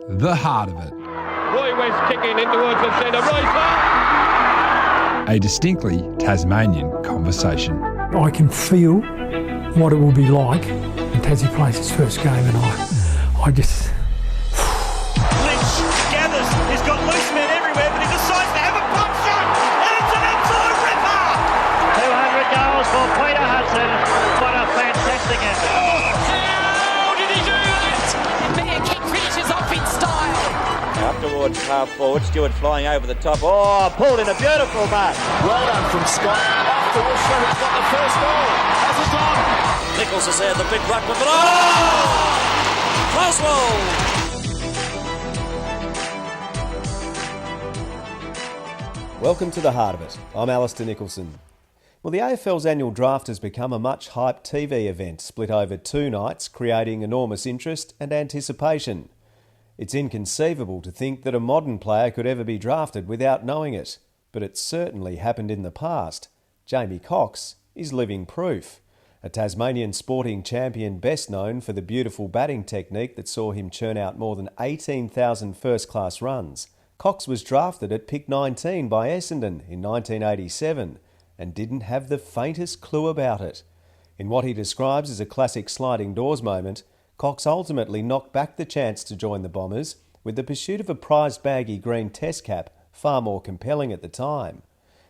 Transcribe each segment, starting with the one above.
The Heart of It. Roy West kicking in towards the centre. A distinctly Tasmanian conversation. I can feel what it will be like when Tassie plays his first game, and I just... Lynch gathers, he's got loose men everywhere, but he decides to have a pump shot, and it's an absolute ripper! 200 goals for Peter Hudson. What a fantastic effort. How did he do that? Bear kick finishes off in style. Up towards half forward, Stewart flying over the top. Oh, pulled in a beautiful mark. Well done from Scott. After all, Shredder's got the first goal. Has it done? Nichols has had the big ruck with it. Oh! Crosswell! Welcome to The Heart of It. I'm Alistair Nicholson. Well, the AFL's annual draft has become a much-hyped TV event split over 2 nights, creating enormous interest and anticipation. It's inconceivable to think that a modern player could ever be drafted without knowing it, but it certainly happened in the past. Jamie Cox is living proof. A Tasmanian sporting champion best known for the beautiful batting technique that saw him churn out more than 18,000 first-class runs. Cox was drafted at pick 19 by Essendon in 1987 and didn't have the faintest clue about it. In what he describes as a classic sliding doors moment, Cox ultimately knocked back the chance to join the Bombers, with the pursuit of a prized baggy green test cap far more compelling at the time.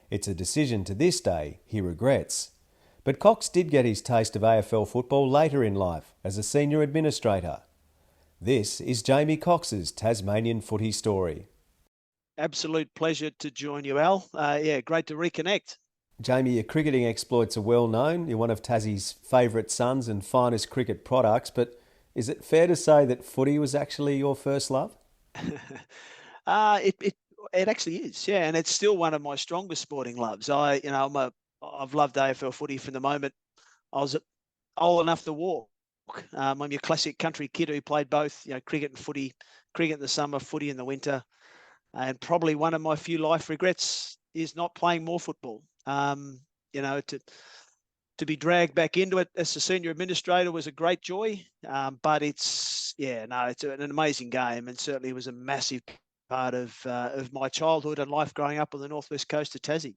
It's a decision to this day he regrets. But Cox did get his taste of AFL football later in life as a senior administrator. This is Jamie Cox's Tasmanian footy story. Absolute pleasure to join you, Al. Great to reconnect. Jamie, your cricketing exploits are well known. You're one of Tassie's favourite sons and finest cricket products, but is it fair to say that footy was actually your first love? It actually is, yeah, and it's still one of my strongest sporting loves. I've loved AFL footy from the moment I was old enough to walk. I'm your classic country kid who played both, cricket and footy, cricket in the summer, footy in the winter, and probably one of my few life regrets is not playing more football. To be dragged back into it as a senior administrator was a great joy, but it's an amazing game, and certainly was a massive part of my childhood and life growing up on the northwest coast of Tassie.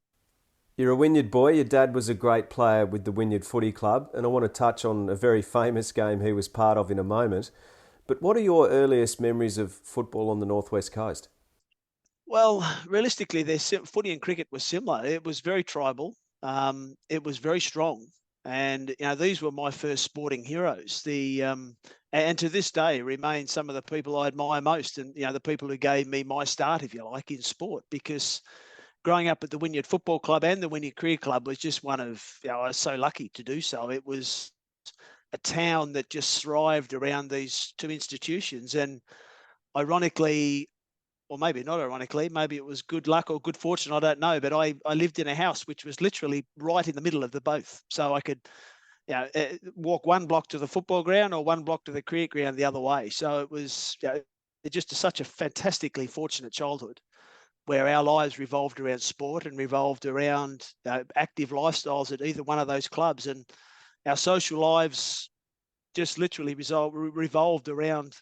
You're a Wynyard boy. Your dad was a great player with the Wynyard Footy Club, and I want to touch on a very famous game he was part of in a moment. But what are your earliest memories of football on the northwest coast? Well, realistically, footy and cricket was similar. It was very tribal. It was very strong, and these were my first sporting heroes. And to this day remain some of the people I admire most, and the people who gave me my start, if you like, in sport. Because growing up at the Wynyard Football Club and the Wynyard Career Club was just one of I was so lucky to do so. It was a town that just thrived around these two institutions, and ironically, or maybe not ironically, maybe it was good luck or good fortune, I don't know, but I lived in a house which was literally right in the middle of the both. So I could walk 1 block to the football ground or 1 block to the cricket ground the other way. So it was just such a fantastically fortunate childhood where our lives revolved around sport and revolved around active lifestyles at either one of those clubs. And our social lives just literally revolved around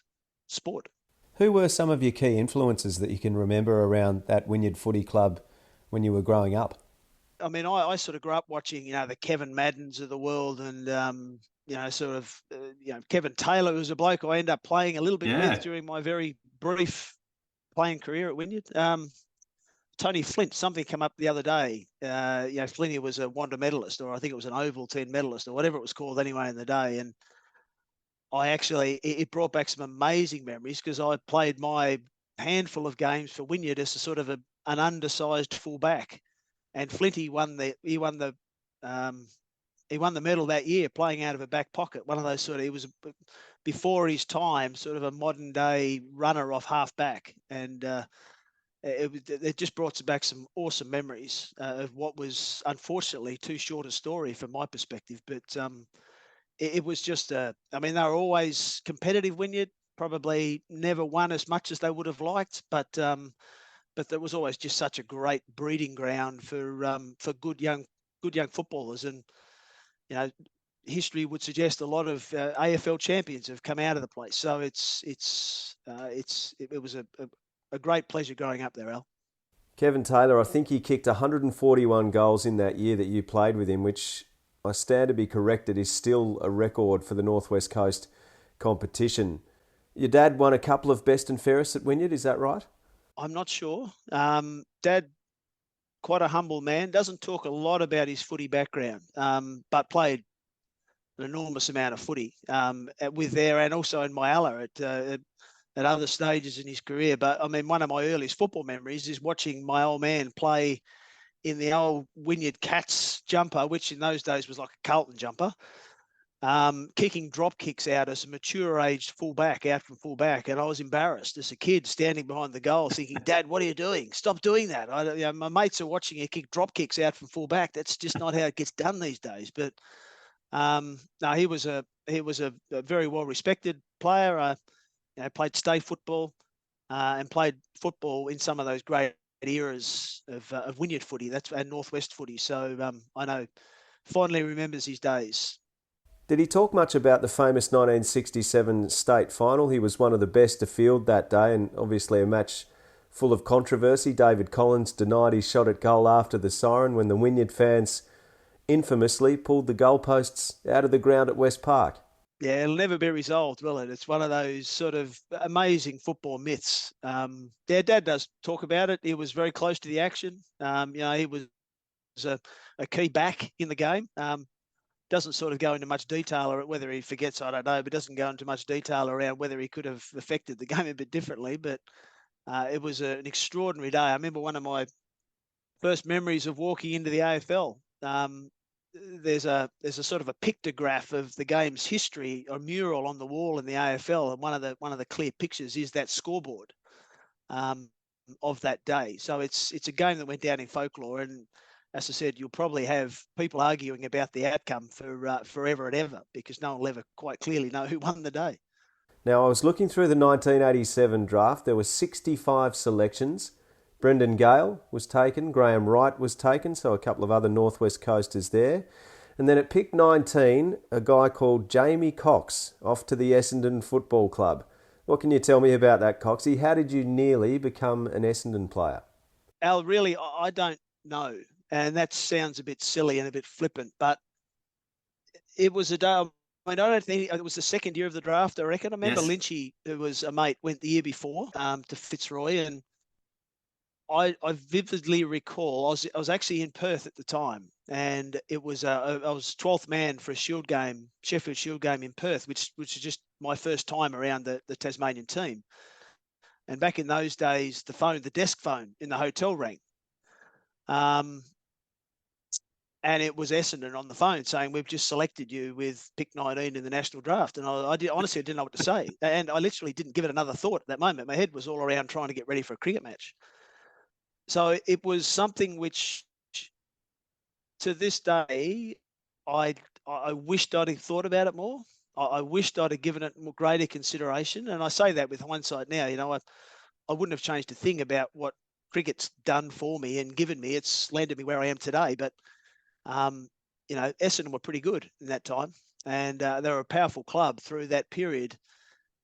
sport. Who were some of your key influences that you can remember around that Wynyard Footy Club when you were growing up? I mean, I sort of grew up watching, the Kevin Maddens of the world, and Kevin Taylor was a bloke I ended up playing a little bit with during my very brief playing career at Wynyard. Tony Flint, something came up the other day. Flinty was a Wanda medalist, or I think it was an Oval 10 medalist, or whatever it was called anyway in the day, and it brought back some amazing memories because I played my handful of games for Wynyard as a sort of an undersized fullback, and Flinty won the medal that year playing out of a back pocket. One of those he was before his time, sort of a modern day runner off half back, and it just brought back some awesome memories of what was unfortunately too short a story from my perspective, but. It was just they were always competitive. Wynyard probably never won as much as they would have liked, but there was always just such a great breeding ground for good young footballers. And history would suggest a lot of AFL champions have come out of the place. So it was a great pleasure growing up there, Al. Kevin Taylor, I think he kicked 141 goals in that year that you played with him, which I stand to be corrected is still a record for the North West Coast competition. Your dad won a couple of best and fairest at Wynyard, is that right? I'm not sure. Dad, quite a humble man, doesn't talk a lot about his footy background, but played an enormous amount of footy with there and also in Myala at other stages in his career. But I mean, one of my earliest football memories is watching my old man play in the old Wynyard Cats jumper, which in those days was like a Carlton jumper, kicking drop kicks out as a mature aged fullback out from fullback. And I was embarrassed as a kid standing behind the goal thinking, Dad, what are you doing? Stop doing that. My mates are watching you kick drop kicks out from fullback. That's just not how it gets done these days. But no, he was a very well respected player. Played state football and played football in some of those great eras of Wynyard footy. And Northwest footy. So I know fondly remembers his days. Did he talk much about the famous 1967 state final? He was one of the best to field that day, and obviously a match full of controversy. David Collins denied his shot at goal after the siren when the Wynyard fans infamously pulled the goalposts out of the ground at West Park. Yeah, it'll never be resolved, will it? It's one of those sort of amazing football myths. Dad does talk about it. He was very close to the action. He was a key back in the game. Doesn't sort of go into much detail, or whether he forgets, I don't know, but doesn't go into much detail around whether he could have affected the game a bit differently. But it was an extraordinary day. I remember one of my first memories of walking into the AFL. There's a sort of a pictograph of the game's history, a mural on the wall in the AFL, and one of the clear pictures is that scoreboard of that day. So it's a game that went down in folklore, and as I said, you'll probably have people arguing about the outcome for forever and ever, because no one will ever quite clearly know who won the day. Now, I was looking through the 1987 draft. There were 65 selections. Brendan Gale was taken, Graham Wright was taken, so a couple of other Northwest Coasters there. And then at pick 19, a guy called Jamie Cox, off to the Essendon Football Club. What can you tell me about that, Coxie? How did you nearly become an Essendon player? Al, really, I don't know. And that sounds a bit silly and a bit flippant, but it was a day. I don't think it was the second year of the draft, I reckon. I remember yes. Lynchy, who was a mate, went the year before to Fitzroy, and I vividly recall I was actually in Perth at the time, and it was I was 12th man for a Shield game, Sheffield Shield game in Perth, which was just my first time around the Tasmanian team. And back in those days, the desk phone in the hotel rang. And it was Essendon on the phone saying, we've just selected you with pick 19 in the national draft. And honestly, I didn't know what to say. And I literally didn't give it another thought at that moment. My head was all around trying to get ready for a cricket match. So it was something which, to this day, I wished I'd have thought about it more. I wished I'd have given it more greater consideration. And I say that with hindsight now. I wouldn't have changed a thing about what cricket's done for me and given me. It's landed me where I am today. But Essendon were pretty good in that time, and they were a powerful club through that period.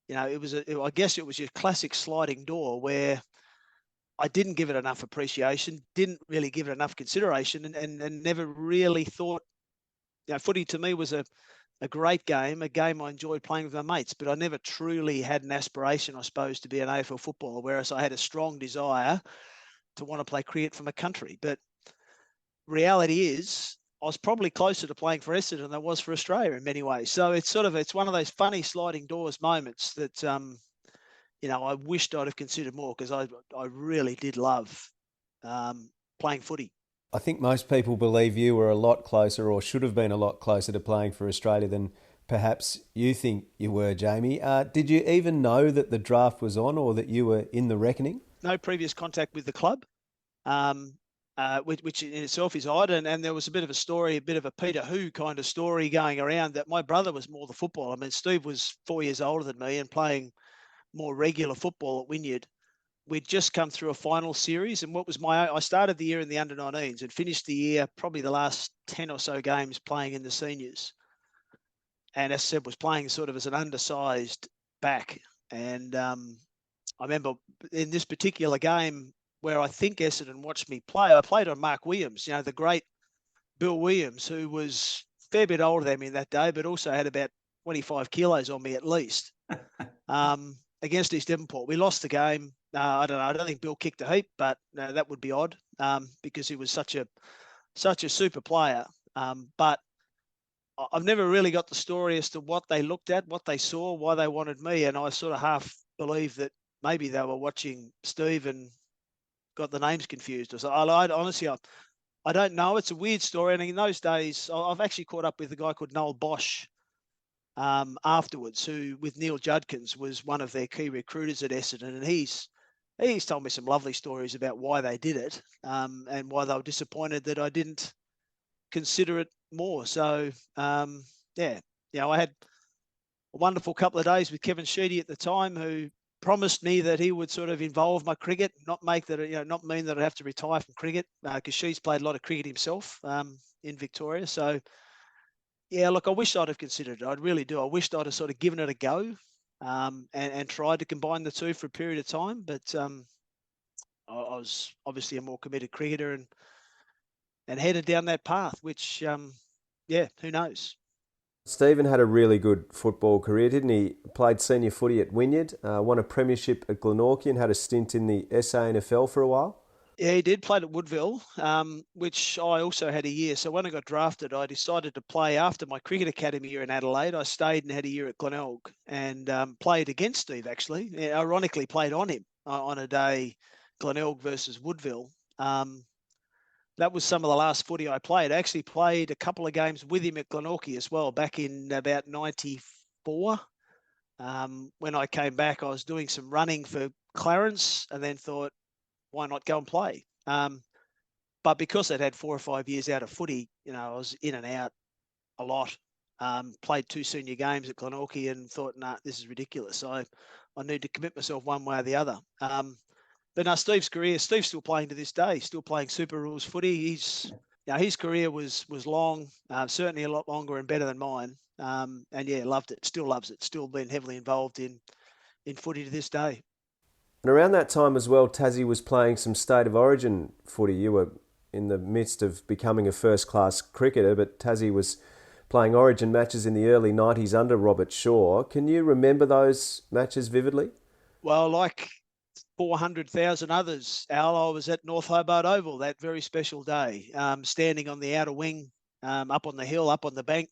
I guess it was your classic sliding door where I didn't give it enough appreciation, didn't really give it enough consideration, and never really thought. Footy to me was a great game, a game I enjoyed playing with my mates, but I never truly had an aspiration, I suppose, to be an AFL footballer, whereas I had a strong desire to want to play cricket for my country. But reality is, I was probably closer to playing for Essendon than I was for Australia in many ways. So it's one of those funny sliding doors moments that I wished I'd have considered more, because I really did love playing footy. I think most people believe you were a lot closer, or should have been a lot closer to playing for Australia than perhaps you think you were, Jamie. Did you even know that the draft was on, or that you were in the reckoning? No previous contact with the club. Which in itself is odd. And there was a bit of a story, a bit of a Peter Who kind of story going around, that my brother was more the football. I mean, Steve was 4 years older than me and playing more regular football at Wynyard. We'd just come through a final series, and I started the year in the under-19s and finished the year, probably the last 10 or so games, playing in the seniors. as I said, was playing sort of as an undersized back. And I remember in this particular game where I think Essendon watched me play, I played on Mark Williams, the great Bill Williams, who was a fair bit older than me that day, but also had about 25 kilos on me at least. Against East Devonport, we lost the game. I don't know. I don't think Bill kicked a heap, but that would be odd because he was such a super player. But I've never really got the story as to what they looked at, what they saw, why they wanted me, and I sort of half believe that maybe they were watching Steve and got the names confused. Or so. Honestly, I don't know. It's a weird story, and in those days, I've actually caught up with a guy called Noel Bosch afterwards, who with Neil Judkins was one of their key recruiters at Essendon, and he's told me some lovely stories about why they did it and why they were disappointed that I didn't consider it more. So I had a wonderful couple of days with Kevin Sheedy at the time, who promised me that he would sort of involve my cricket, not mean that I'd have to retire from cricket, because she's played a lot of cricket himself in Victoria. So yeah, look, I wish I'd have considered it. I really do. I wished I'd have sort of given it a go and tried to combine the two for a period of time. But I was obviously a more committed cricketer and headed down that path, which, who knows? Stephen had a really good football career, didn't he? Played senior footy at Wynyard, won a premiership at Glenorchy and had a stint in the SANFL for a while. Yeah, he did. Played at Woodville, which I also had a year. So when I got drafted, I decided to play after my cricket academy year in Adelaide. I stayed and had a year at Glenelg and played against Steve, actually. Yeah, ironically, played on him on a day, Glenelg versus Woodville. That was some of the last footy I played. I actually played a couple of games with him at Glenorchy as well, back in about 94. When I came back, I was doing some running for Clarence and then thought, why not go and play? But because I'd had 4 or 5 years out of footy, I was in and out a lot. Played 2 senior games at Glenorchy and thought, nah, this is ridiculous. I need to commit myself one way or the other. But now Steve's still playing to this day, still playing Super Rules footy. His career was long, certainly a lot longer and better than mine. And yeah, loved it, still loves it, still been heavily involved in footy to this day. And around that time as well, Tassie was playing some State of Origin footy. You were in the midst of becoming a first-class cricketer, but Tassie was playing Origin matches in the early 90s under Robert Shaw. Can you remember those matches vividly? Well, like 400,000 others, Al, I was at North Hobart Oval that very special day, standing on the outer wing, up on the hill, up on the bank,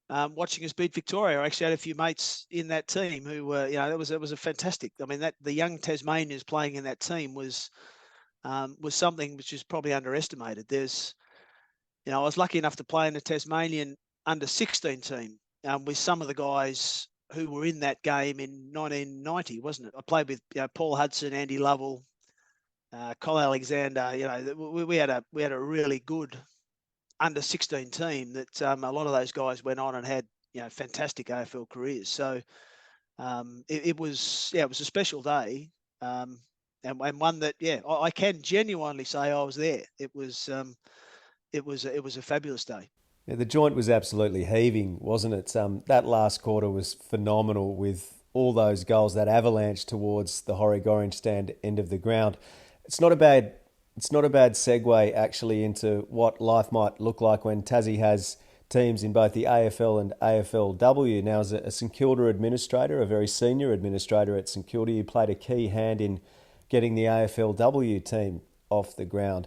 watching us beat Victoria. I actually had a few mates in that team who were, it was a fantastic. I mean, that the young Tasmanians playing in that team was something which is probably underestimated. There's, I was lucky enough to play in the Tasmanian under-16 team with some of the guys who were in that game in 1990, wasn't it? I played with Paul Hudson, Andy Lovell, Col Alexander. We had a really good under-16 team that a lot of those guys went on and had fantastic AFL careers. So it was a special day, and one that I can genuinely say I was there. It was a fabulous day. Yeah, the joint was absolutely heaving, wasn't it? That last quarter was phenomenal with all those goals, that avalanche towards the Horrig Orange stand end of the ground. It's not a bad segue actually into what life might look like when Tassie has teams in both the AFL and AFLW. Now, as a St Kilda administrator, a very senior administrator at St Kilda, you played a key hand in getting the AFLW team off the ground.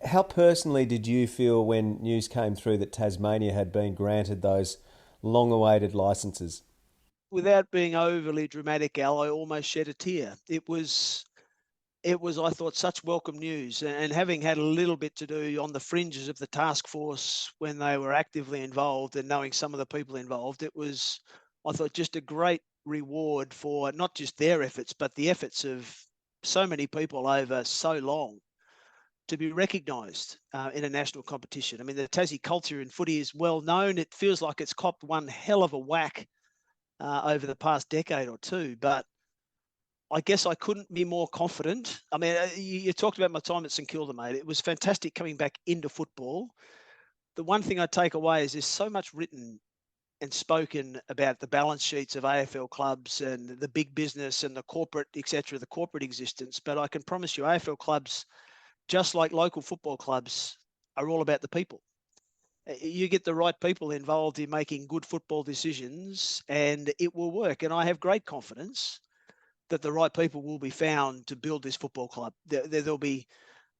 How personally did you feel when news came through that Tasmania had been granted those long-awaited licences? Without being overly dramatic, Al, I almost shed a tear. It was, I thought, such welcome news. And having had a little bit to do on the fringes of the task force when they were actively involved and knowing some of the people involved, it was, I thought, just a great reward for not just their efforts, but the efforts of so many people over so long to be recognised in a national competition. I mean, the Tassie culture in footy is well known. It feels like it's copped one hell of a whack over the past decade or two, but I guess I couldn't be more confident. I mean, you talked about my time at St Kilda, mate. It was fantastic coming back into football. The one thing I take away is there's so much written and spoken about the balance sheets of AFL clubs and the big business and the corporate, etc., the corporate existence. But I can promise you, AFL clubs, just like local football clubs, are all about the people. You get the right people involved in making good football decisions and it will work. And I have great confidence that the right people will be found to build this football club. There'll be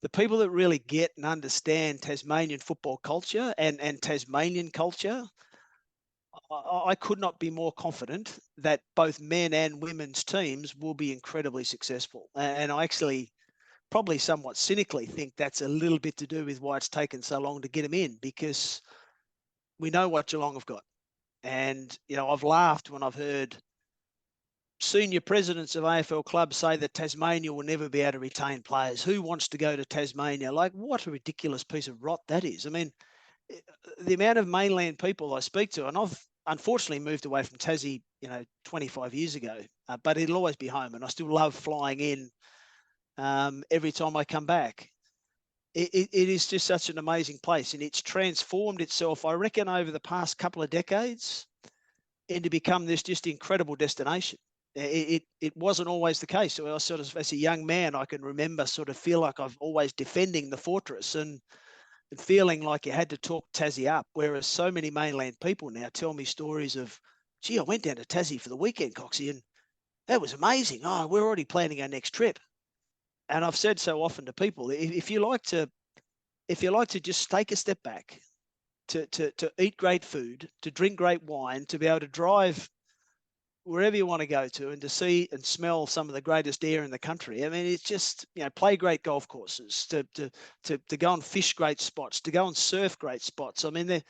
the people that really get and understand Tasmanian football culture and Tasmanian culture. I could not be more confident that both men and women's teams will be incredibly successful. And I actually probably somewhat cynically think that's a little bit to do with why it's taken so long to get them in, because we know what Geelong have got. And, I've laughed when I've heard senior presidents of AFL clubs say that Tasmania will never be able to retain players. Who wants to go to Tasmania? Like, what a ridiculous piece of rot that is. I mean, the amount of mainland people I speak to, and I've unfortunately moved away from Tassie, 25 years ago, but it'll always be home. And I still love flying in every time I come back. It is just such an amazing place, and it's transformed itself, I reckon, over the past couple of decades into become this just incredible destination. It wasn't always the case. So I sort of, as a young man, I can remember sort of feel like I've always defending the fortress and feeling like you had to talk Tassie up, whereas so many mainland people now tell me stories of, gee, I went down to Tassie for the weekend, Coxie, and that was amazing. Oh, we're already planning our next trip. And I've said so often to people, if you like to just take a step back, to eat great food, to drink great wine, to be able to drive wherever you want to go to and to see and smell some of the greatest air in the country. I mean, it's just, play great golf courses, to go and fish great spots, to go and surf great spots. I mean,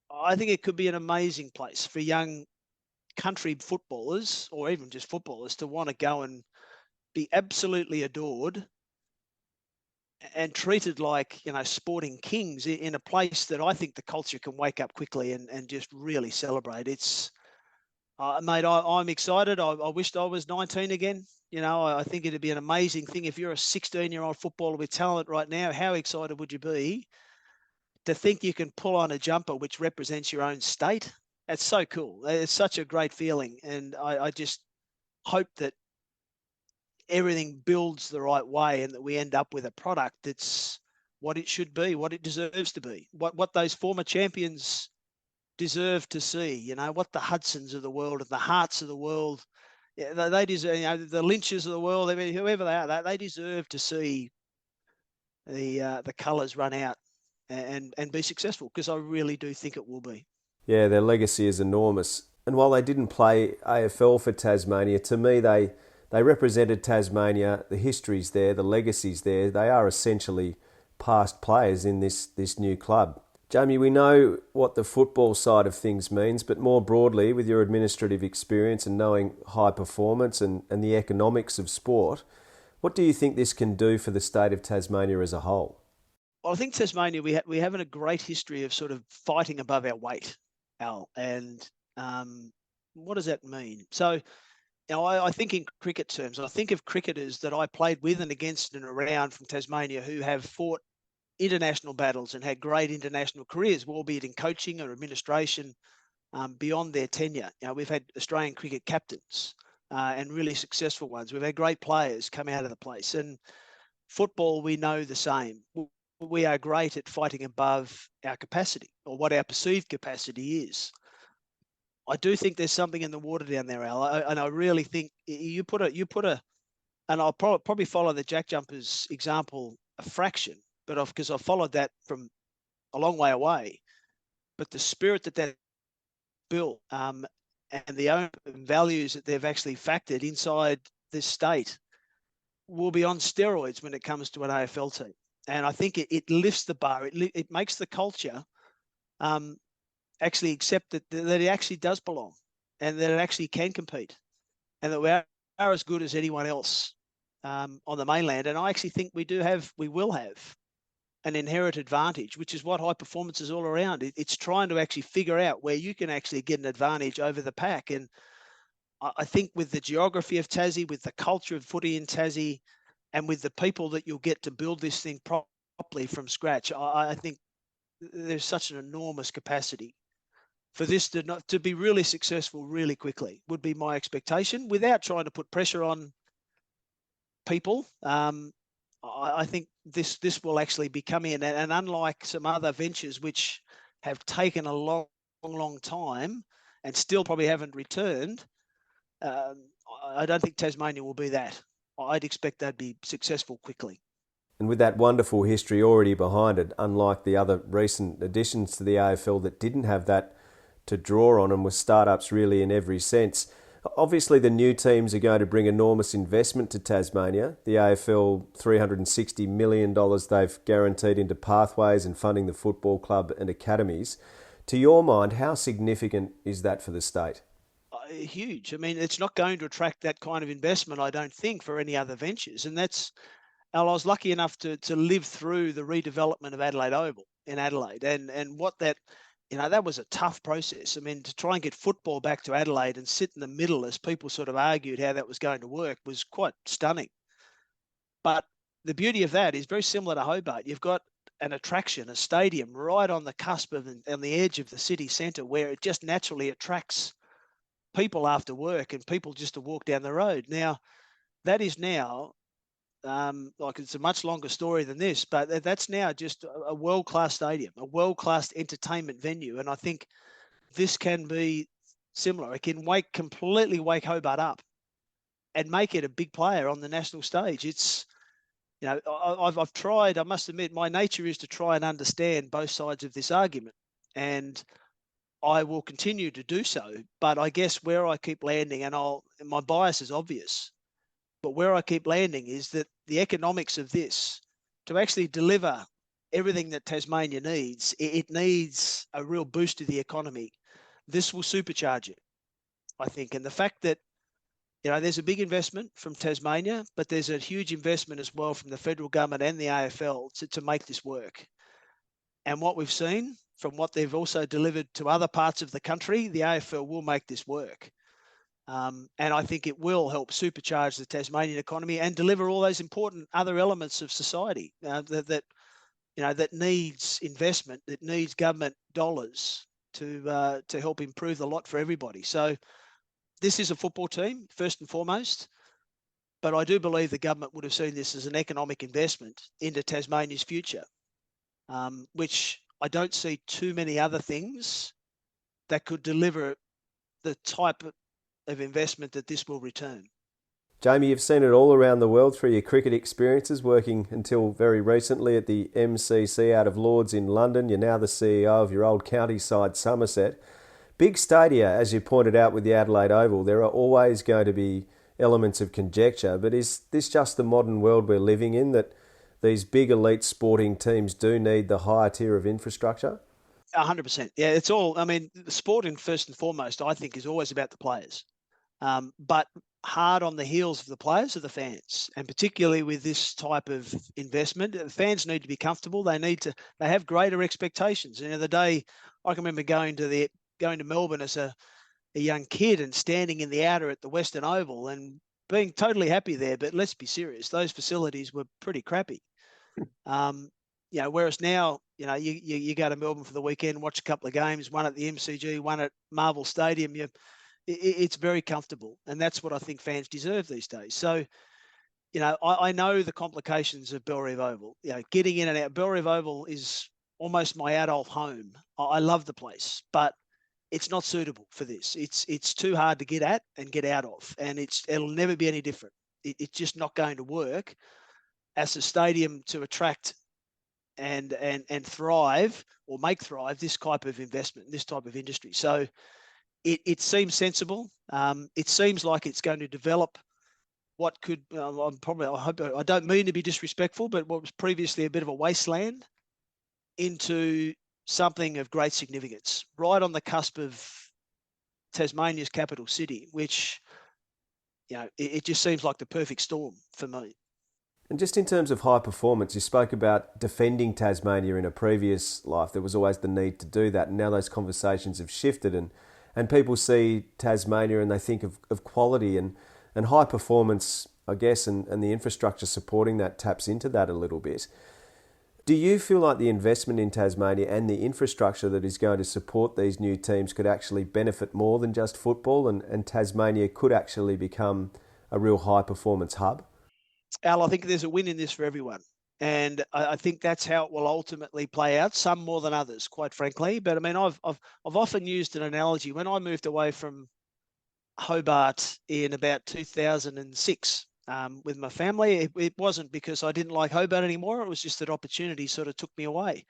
I think it could be an amazing place for young country footballers, or even just footballers, to want to go and be absolutely adored and treated like, sporting kings in a place that I think the culture can wake up quickly and just really celebrate. It's, mate, I'm excited. I wished I was 19 again. I think it'd be an amazing thing. If you're a 16-year-old footballer with talent right now, how excited would you be to think you can pull on a jumper which represents your own state? That's so cool. It's such a great feeling. And I just hope that everything builds the right way and that we end up with a product that's what it should be, what it deserves to be, what those former champions deserve to see, what the Hudsons of the world and the Hearts of the world, they deserve, the Lynches of the world, I mean, whoever they are, they deserve to see the colours run out and be successful, because I really do think it will be. Yeah, their legacy is enormous. And while they didn't play AFL for Tasmania, to me they represented Tasmania, the history's there, the legacy's there. They are essentially past players in this new club. Jamie, we know what the football side of things means, but more broadly, with your administrative experience and knowing high performance and the economics of sport, what do you think this can do for the state of Tasmania as a whole? Well, I think Tasmania, we have a great history of sort of fighting above our weight, Al. And what does that mean? So, I think in cricket terms, I think of cricketers that I played with and against and around from Tasmania who have fought international battles and had great international careers, albeit in coaching or administration, beyond their tenure. We've had Australian cricket captains and really successful ones. We've had great players come out of the place. And football, we know the same. We are great at fighting above our capacity, or what our perceived capacity is. I do think there's something in the water down there, Al, and I really think you put a, and I'll probably follow the Jack Jumpers example a fraction, but because I've followed that from a long way away. But the spirit that built and the own values that they've actually factored inside this state will be on steroids when it comes to an AFL team. And I think it lifts the bar. It makes the culture actually accept that it actually does belong and that it actually can compete and that we are as good as anyone else on the mainland. And I actually think we will have an inherent advantage, which is what high performance is all around. It's trying to actually figure out where you can actually get an advantage over the pack. And I think with the geography of Tassie, with the culture of footy in Tassie, and with the people that you'll get to build this thing properly from scratch, I think there's such an enormous capacity for this to be really successful really quickly would be my expectation, without trying to put pressure on people. I think this will actually be coming in, and unlike some other ventures which have taken a long time and still probably haven't returned, I don't think Tasmania will be that. I'd expect they'd be successful quickly. And with that wonderful history already behind it, unlike the other recent additions to the AFL that didn't have that to draw on and were startups really in every sense, obviously the new teams are going to bring enormous investment to Tasmania. The AFL, $360 million they've guaranteed into pathways and funding the football club and academies. To your mind, how significant is that for the state? Huge. I mean, it's not going to attract that kind of investment, I don't think, for any other ventures. And I was lucky enough to live through the redevelopment of Adelaide Oval in Adelaide. And what that, that was a tough process. I mean, to try and get football back to Adelaide and sit in the middle as people sort of argued how that was going to work was quite stunning. But the beauty of that is very similar to Hobart. You've got an attraction, a stadium right on the cusp of on the edge of the city centre, where it just naturally attracts people after work and people just to walk down the road. Now, that is now, it's a much longer story than this, but that's now just a world-class stadium, a world-class entertainment venue. And I think this can be similar. It can completely wake Hobart up and make it a big player on the national stage. It's, I've tried, I must admit, my nature is to try and understand both sides of this argument. And I will continue to do so, but I guess where I keep landing, and my bias is obvious, but where I keep landing is that the economics of this, to actually deliver everything that Tasmania needs, it needs a real boost to the economy. This will supercharge it, I think. And the fact that, there's a big investment from Tasmania, but there's a huge investment as well from the federal government and the AFL to make this work. And what we've seen, from what they've also delivered to other parts of the country, the AFL will make this work. And I think it will help supercharge the Tasmanian economy and deliver all those important other elements of society that needs investment, that needs government dollars to help improve the lot for everybody. So this is a football team, first and foremost, but I do believe the government would have seen this as an economic investment into Tasmania's future, which I don't see too many other things that could deliver the type of investment that this will return. Jamie, you've seen it all around the world through your cricket experiences, working until very recently at the MCC out of Lords in London. You're now the CEO of your old county side, Somerset. Big stadia, as you pointed out with the Adelaide Oval, there are always going to be elements of conjecture, but is this just the modern world we're living in, that these big elite sporting teams do need the higher tier of infrastructure? 100%. Yeah, it's all, the sporting first and foremost, I think, is always about the players. But hard on the heels of the players are the fans. And particularly with this type of investment, the fans need to be comfortable. They have greater expectations. And the other day, I can remember going to Melbourne as a young kid and standing in the outer at the Western Oval and being totally happy there. But let's be serious, those facilities were pretty crappy. Whereas now, you go to Melbourne for the weekend, watch a couple of games, one at the MCG, one at Marvel Stadium. It's very comfortable, and that's what I think fans deserve these days. So, I know the complications of Bellerive Oval. Getting in and out. Bellerive Oval is almost my adult home. I love the place, but it's not suitable for this. It's too hard to get at and get out of, and it'll never be any different. It's just not going to work as a stadium to attract and thrive or make thrive this type of investment, this type of industry. So it seems sensible. It seems like it's going to develop what could, I don't mean to be disrespectful, but what was previously a bit of a wasteland into something of great significance, right on the cusp of Tasmania's capital city, which, it just seems like the perfect storm for me. And just in terms of high performance, you spoke about defending Tasmania in a previous life. There was always the need to do that. And now those conversations have shifted and people see Tasmania and they think of quality and high performance, I guess, and the infrastructure supporting that taps into that a little bit. Do you feel like the investment in Tasmania and the infrastructure that is going to support these new teams could actually benefit more than just football, and Tasmania could actually become a real high-performance hub? Al, I think there's a win in this for everyone. And I think that's how it will ultimately play out, some more than others, quite frankly. But I mean, I've often used an analogy. When I moved away from Hobart in about 2006 with my family, it wasn't because I didn't like Hobart anymore. It was just that opportunity sort of took me away.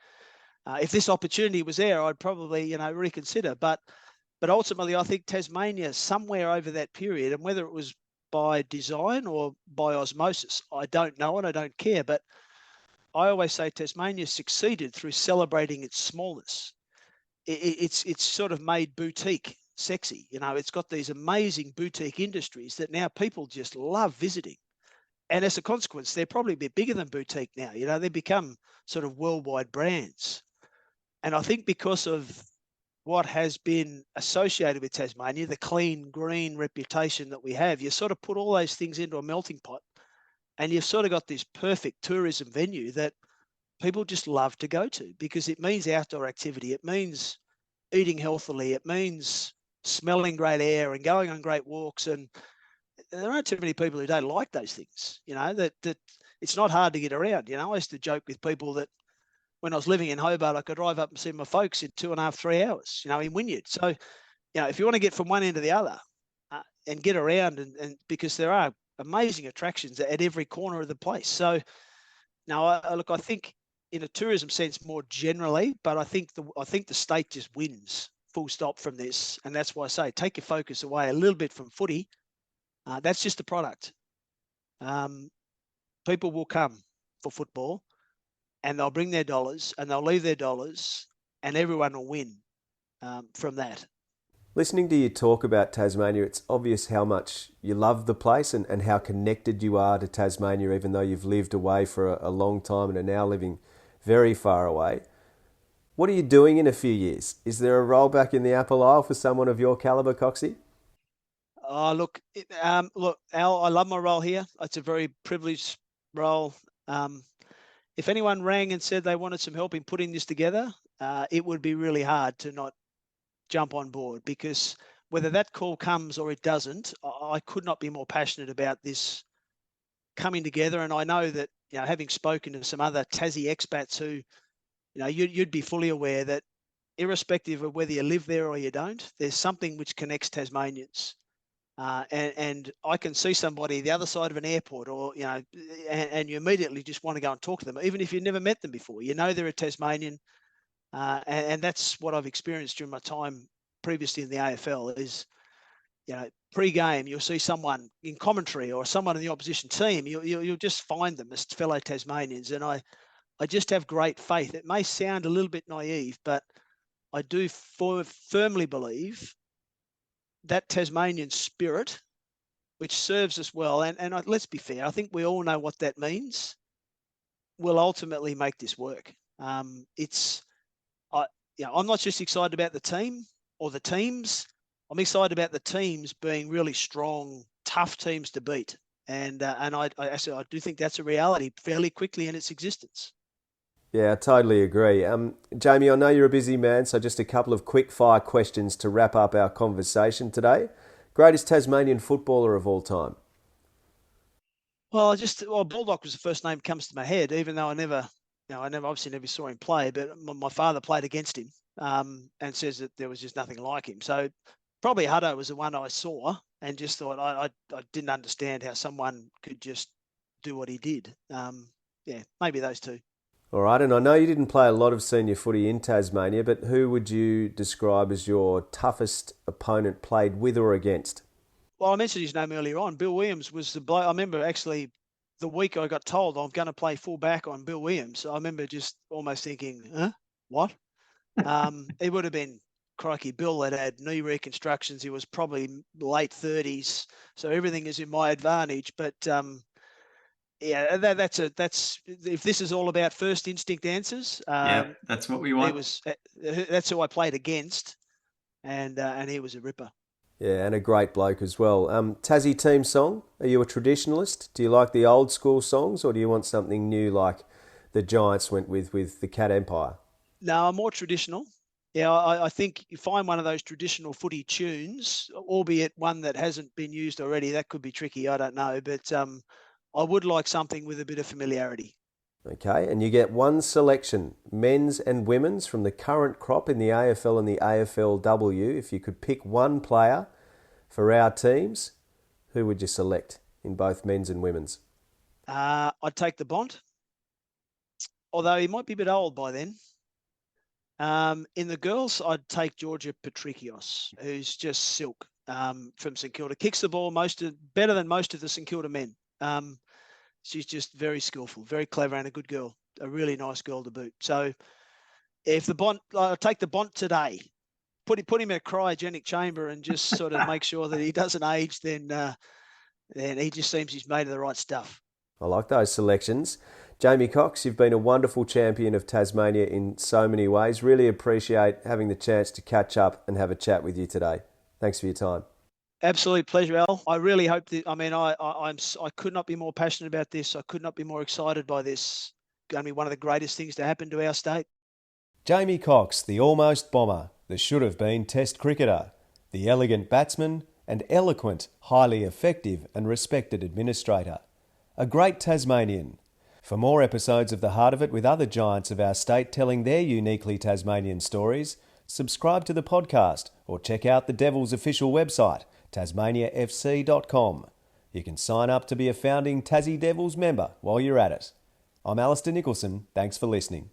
If this opportunity was there, I'd probably, reconsider. But ultimately, I think Tasmania, somewhere over that period, and whether it was by design or by osmosis, I don't know and I don't care. But I always say Tasmania succeeded through celebrating its smallness. It's sort of made boutique sexy. It's got these amazing boutique industries that now people just love visiting. And as a consequence, they're probably a bit bigger than boutique now. They become sort of worldwide brands. And I think because of what has been associated with Tasmania, the clean, green reputation that we have, you sort of put all those things into a melting pot and you've sort of got this perfect tourism venue that people just love to go to because it means outdoor activity. It means eating healthily. It means smelling great air and going on great walks. And there aren't too many people who don't like those things, that it's not hard to get around. I used to joke with people that when I was living in Hobart, I could drive up and see my folks in 2.5, 3 hours, in Wynyard. So, if you want to get from one end to the other and get around and because there are amazing attractions at every corner of the place. So now, I think in a tourism sense more generally, but I think the state just wins full stop from this. And that's why I say, take your focus away a little bit from footy. That's just a product. People will come for football and they'll bring their dollars and they'll leave their dollars and everyone will win from that. Listening to you talk about Tasmania, it's obvious how much you love the place and how connected you are to Tasmania, even though you've lived away for a long time and are now living very far away. What are you doing in a few years? Is there a role back in the Apple Isle for someone of your calibre, Coxie? Oh, look, Al, I love my role here. It's a very privileged role. If anyone rang and said they wanted some help in putting this together, it would be really hard to not jump on board because whether that call comes or it doesn't, I could not be more passionate about this coming together. And I know that, having spoken to some other Tassie expats who, you'd be fully aware that irrespective of whether you live there or you don't, there's something which connects Tasmanians. And I can see somebody the other side of an airport or, and you immediately just want to go and talk to them, even if you've never met them before. They're a Tasmanian. And that's what I've experienced during my time previously in the AFL is, pre-game, you'll see someone in commentary or someone in the opposition team, you'll just find them as fellow Tasmanians. And I just have great faith. It may sound a little bit naive, but I do firmly believe that Tasmanian spirit, which serves us well, and let's be fair, I think we all know what that means, will ultimately make this work. I'm not just excited about the team or the teams. I'm excited about the teams being really strong, tough teams to beat. And I do think that's a reality fairly quickly in its existence. Yeah, I totally agree. Jamie, I know you're a busy man, so just a couple of quick fire questions to wrap up our conversation today. Greatest Tasmanian footballer of all time? Well, Baldock was the first name that comes to my head, even though I obviously never saw him play, but my father played against him and says that there was just nothing like him. So probably Hutto was the one I saw and just thought I didn't understand how someone could just do what he did. Maybe those two. All right, and I know you didn't play a lot of senior footy in Tasmania, but who would you describe as your toughest opponent played with or against? Well, I mentioned his name earlier on. Bill Williams was the bloke. I remember actually the week I got told I'm going to play full back on Bill Williams. I remember just almost thinking, huh? What? It would have been, crikey, Bill had knee reconstructions. He was probably late 30s, so everything is in my advantage. But that's if this is all about first instinct answers. That's what we want. That's who I played against, and he was a ripper. Yeah, and a great bloke as well. Tassie team song, are you a traditionalist? Do you like the old school songs or do you want something new like the Giants went with the Cat Empire? No, more traditional. Yeah, I think you find one of those traditional footy tunes, albeit one that hasn't been used already. That could be tricky. I don't know. But I would like something with a bit of familiarity. Okay, and you get one selection, men's and women's, from the current crop in the AFL and the AFLW. If you could pick one player for our teams, who would you select in both men's and women's? I'd take the Bont, although he might be a bit old by then. In the girls, I'd take Georgia Patrikios, who's just silk from St Kilda. Kicks the ball better than most of the St Kilda men. She's just very skillful, very clever, and a good girl. A really nice girl to boot. So if the Bont, I'll take the Bont today. Put him in a cryogenic chamber and just sort of make sure that he doesn't age, then he just seems he's made of the right stuff. I like those selections. Jamie Cox, you've been a wonderful champion of Tasmania in so many ways. Really appreciate having the chance to catch up and have a chat with you today. Thanks for your time. Absolute pleasure, Al. I really hope that, I could not be more passionate about this. I could not be more excited by this. Going to be one of the greatest things to happen to our state. Jamie Cox, the almost bomber, the should have been Test cricketer, the elegant batsman and eloquent, highly effective and respected administrator. A great Tasmanian. For more episodes of The Heart of It with other giants of our state telling their uniquely Tasmanian stories, subscribe to the podcast or check out the Devil's official website, tasmaniafc.com. You can sign up to be a founding Tassie Devils member while you're at it. I'm Alistair Nicholson. Thanks for listening.